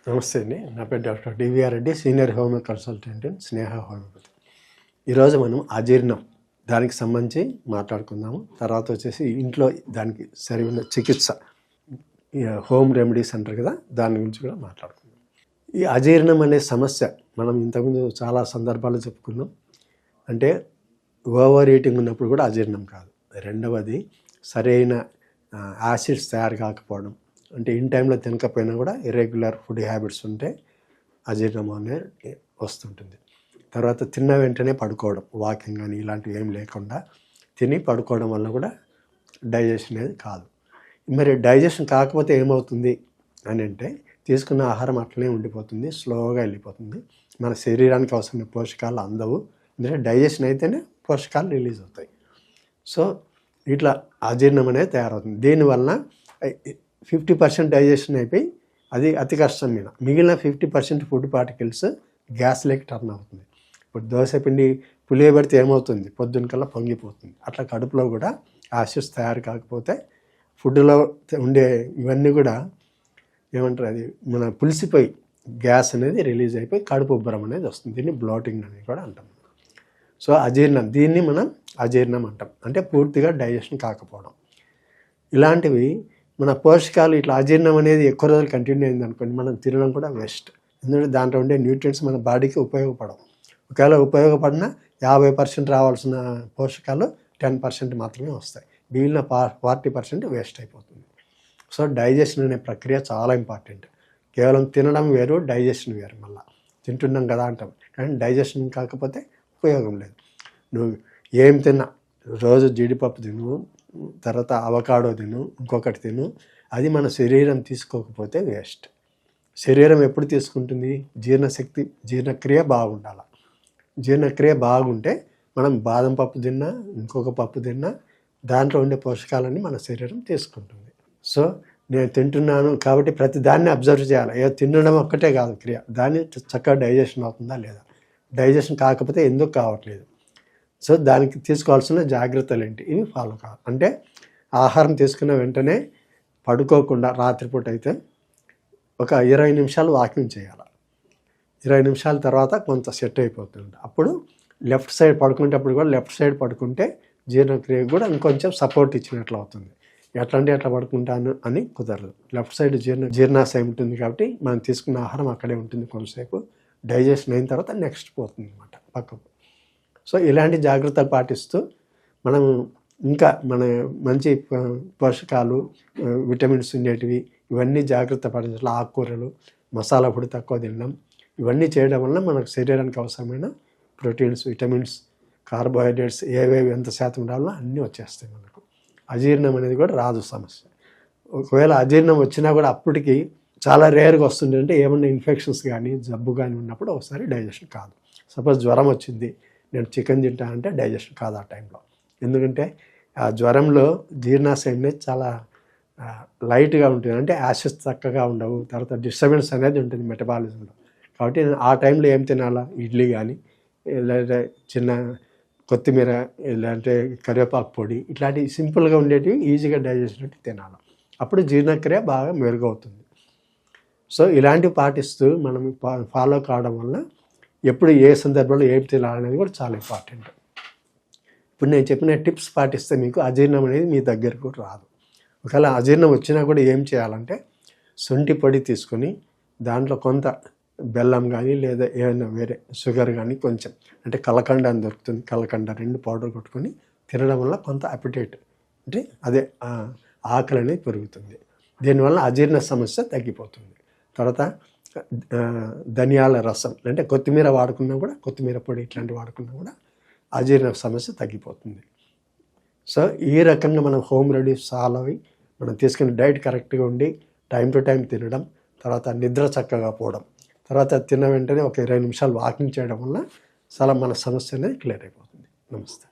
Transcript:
నమస్తే అండి. నా పేరు doctor DVR Reddy, senior homeo consultant in Sneha homeopathy. ఈరోజు మనం అజీర్ణం దానికి సంబంధించి మాట్లాడుకుందాము. తర్వాత వచ్చేసి ఇంట్లో దానికి సరైన చికిత్స, హోమ్ రెమెడీస్ అంటారు కదా, దాని గురించి కూడా మాట్లాడుకుందాం. ఈ అజీర్ణం అనే సమస్య మనం ఇంతకుముందు చాలా సందర్భాల్లో చెప్పుకున్నాం. అంటే ఓవర్ ఈటింగ్ ఉన్నప్పుడు కూడా అజీర్ణం కాదు. రెండవది సరైన యాసిడ్స్ తయారు కాకపోవడం, అంటే ఇన్ టైంలో తినకపోయినా కూడా ఇర్రెగ్యులర్ ఫుడ్ హ్యాబిట్స్ ఉంటే అజీర్ణం అనేది వస్తుంటుంది. తర్వాత తిన్న వెంటనే పడుకోవడం, వాకింగ్ కానీ ఇలాంటివి ఏం లేకుండా తిని పడుకోవడం వల్ల కూడా డైజెషన్ అనేది కాదు. మరి డైజెషన్ కాకపోతే ఏమవుతుంది అని అంటే తీసుకున్న ఆహారం అట్లనే ఉండిపోతుంది, స్లోగా వెళ్ళిపోతుంది. మన శరీరానికి అవసరమైన పోషకాలు అందవు. ఎందుకంటే డైజెషన్ అయితేనే పోషకాలు రిలీజ్ అవుతాయి. సో ఇట్లా అజీర్ణం అనేది తయారవుతుంది. దీనివల్ల 50% డైజెషన్ అయిపోయి అది అతి కష్టం మీద మిగిలిన 50% ఫుడ్ పార్టికల్స్ గ్యాస్లోకి టర్న్ అవుతుంది. ఇప్పుడు దోశ పిండి పులియబెడితే ఏమవుతుంది, పొద్దున్న కల్లా పొంగిపోతుంది. అట్లా కడుపులో కూడా యాసిడ్స్ తయారు కాకపోతే ఫుడ్లో ఉండే ఇవన్నీ కూడా ఏమంటారు, అది మన పులిసిపోయి గ్యాస్ అనేది రిలీజ్ అయిపోయి కడుపు ఉబ్బరం అనేది వస్తుంది. దీన్ని బ్లోటింగ్ అనేది కూడా అంటాం. సో అజీర్ణం, దీన్ని మనం అజీర్ణం అంటాం. అంటే పూర్తిగా డైజెషన్ కాకపోవడం. ఇలాంటివి మన పోషకాలు ఇట్లా అజీర్ణం అనేది ఎక్కువ రోజులు కంటిన్యూ అయింది అనుకోండి, మనం తినడం కూడా వేస్ట్. ఎందుకంటే దాంట్లో ఉండే న్యూట్రియంట్స్ మన బాడీకి ఉపయోగపడవు. ఒకవేళ ఉపయోగపడినా 50% రావాల్సిన పోషకాలు 10% మాత్రమే వస్తాయి. మిగిలిన 40% వేస్ట్ అయిపోతుంది. సో డైజెషన్ అనే ప్రక్రియ చాలా ఇంపార్టెంట్. కేవలం తినడం వేరు, డైజెషన్ వేరు. మళ్ళీ తింటున్నాం కదా అంటాం, కానీ డైజెషన్ కాకపోతే ఉపయోగం లేదు. నువ్వు ఏం తిన్నా, రోజు జీడిపప్పు తిను, తర్వాత అవకాడో తిను, ఇంకొకటి తిను, అది మన శరీరం తీసుకోకపోతే వేస్ట్. శరీరం ఎప్పుడు తీసుకుంటుంది? జీర్ణశక్తి, జీర్ణక్రియ బాగుండాలి. జీర్ణక్రియ బాగుంటే మనం బాదం పప్పు తిన్నా, ఇంకొక పప్పు తిన్నా దాంట్లో ఉండే పోషకాలన్నీ మన శరీరం తీసుకుంటుంది. సో నేను తింటున్నాను కాబట్టి ప్రతి దాన్ని అబ్జర్వ్ చేయాలి. ఏదో తినడం ఒక్కటే కాదు క్రియ, దాన్ని చక్కగా డైజెషన్ అవుతుందా లేదా, డైజెషన్ కాకపోతే ఎందుకు కావట్లేదు, సో దానికి తీసుకోవాల్సిన జాగ్రత్తలు ఏంటి, ఇవి ఫాలో కావాలి. అంటే ఆహారం తీసుకున్న వెంటనే పడుకోకుండా రాత్రిపూట అయితే ఒక 20 నిమిషాలు వాకింగ్ చేయాలి. 20 నిమిషాల తర్వాత కొంత సెట్ అయిపోతుంది. అప్పుడు లెఫ్ట్ సైడ్ పడుకునేటప్పుడు కూడా లెఫ్ట్ సైడ్ పడుకుంటే జీర్ణక్రియకు కూడా ఇంకొంచెం సపోర్ట్ ఇచ్చినట్లు అవుతుంది. ఎట్లా అంటే అట్లా పడుకుంటాను అని కుదరదు. లెఫ్ట్ సైడ్ జీర్ణాశయం ఉంటుంది కాబట్టి మనం తీసుకున్న ఆహారం అక్కడే ఉంటుంది. కొంతసేపు డైజెషన్ అయిన తర్వాత నెక్స్ట్ పోతుంది అన్నమాట పక్కకు. సో ఇలాంటి జాగ్రత్తలు పాటిస్తూ మనం ఇంకా మన మంచి పోషకాలు, విటమిన్స్ ఉండేటివి ఇవన్నీ జాగ్రత్త పాటించాలి. ఆకుకూరలు, మసాలా పొడి తక్కువ తినడం, ఇవన్నీ చేయడం వల్ల మనకు శరీరానికి అవసరమైన ప్రోటీన్స్, విటమిన్స్, కార్బోహైడ్రేట్స్ ఏవేవి ఎంత శాతం ఉండాలో అన్నీ వచ్చేస్తాయి మనకు. అజీర్ణం అనేది కూడా రాదు సమస్య. ఒకవేళ అజీర్ణం వచ్చినా కూడా అప్పటికి చాలా రేర్గా వస్తుంది. అంటే ఏమన్నా ఇన్ఫెక్షన్స్ కానీ జబ్బు కానీ ఉన్నప్పుడు ఒకసారి డైజెషన్ కాదు. సపోజ్ జ్వరం వచ్చింది, నేను చికెన్ తింటానంటే డైజెషన్ కాదు ఆ టైంలో. ఎందుకంటే ఆ జ్వరంలో జీర్ణాశయం అనేది చాలా లైట్గా ఉంటుంది. అంటే యాసిడ్స్ చక్కగా ఉండవు, తర్వాత డిస్టర్బెన్స్ అనేది ఉంటుంది మెటబాలిజంలో. కాబట్టి నేను ఆ టైంలో ఏం తినాలా, ఇడ్లీ కానీ లేదా చిన్న కొత్తిమీర లేదంటే కరివేపాకు పొడి, ఇట్లాంటివి సింపుల్గా ఉండేటివి ఈజీగా డైజెషన్ తినాలి. అప్పుడు జీర్ణక్రియ బాగా మెరుగవుతుంది. సో ఇలాంటివి పాటిస్తూ మనం ఫాలో కావడం వల్ల ఎప్పుడు ఏ సందర్భంలో ఏం తినాలనేది కూడా చాలా ఇంపార్టెంట్. ఇప్పుడు నేను చెప్పిన టిప్స్ పాటిస్తే మీకు అజీర్ణం అనేది మీ దగ్గరకు రాదు. ఒకవేళ అజీర్ణం వచ్చినా కూడా ఏం చేయాలంటే శొంఠి పొడి తీసుకొని దాంట్లో కొంత బెల్లం కానీ లేదా ఏమైనా వేరే షుగర్ కానీ కొంచెం, అంటే కలకండ అని దొరుకుతుంది, కలకండ 2 పౌడర్ కొట్టుకొని తినడం వల్ల కొంత అపిటైట్, అంటే అదే ఆకలి అనేది పెరుగుతుంది. దీనివల్ల అజీర్ణ సమస్య తగ్గిపోతుంది. తర్వాత ధనియాల రసం అంటే కొత్తిమీర వాడుకున్నా కూడా, కొత్తిమీర పొడి ఇట్లాంటివి వాడుకున్నా కూడా అజీర్ణ సమస్య తగ్గిపోతుంది. సో ఈ రకంగా మనం హోమ్ రెమెడీస్ చాలా మనం తీసుకునే డైట్ కరెక్ట్గా ఉండి టైం టు టైం తినడం, తర్వాత నిద్ర చక్కగా పోవడం, తర్వాత తిన్న వెంటనే ఒక 20 నిమిషాలు వాకింగ్ చేయడం వల్ల చాలా మన సమస్య అనేది క్లియర్ అయిపోతుంది. నమస్తే.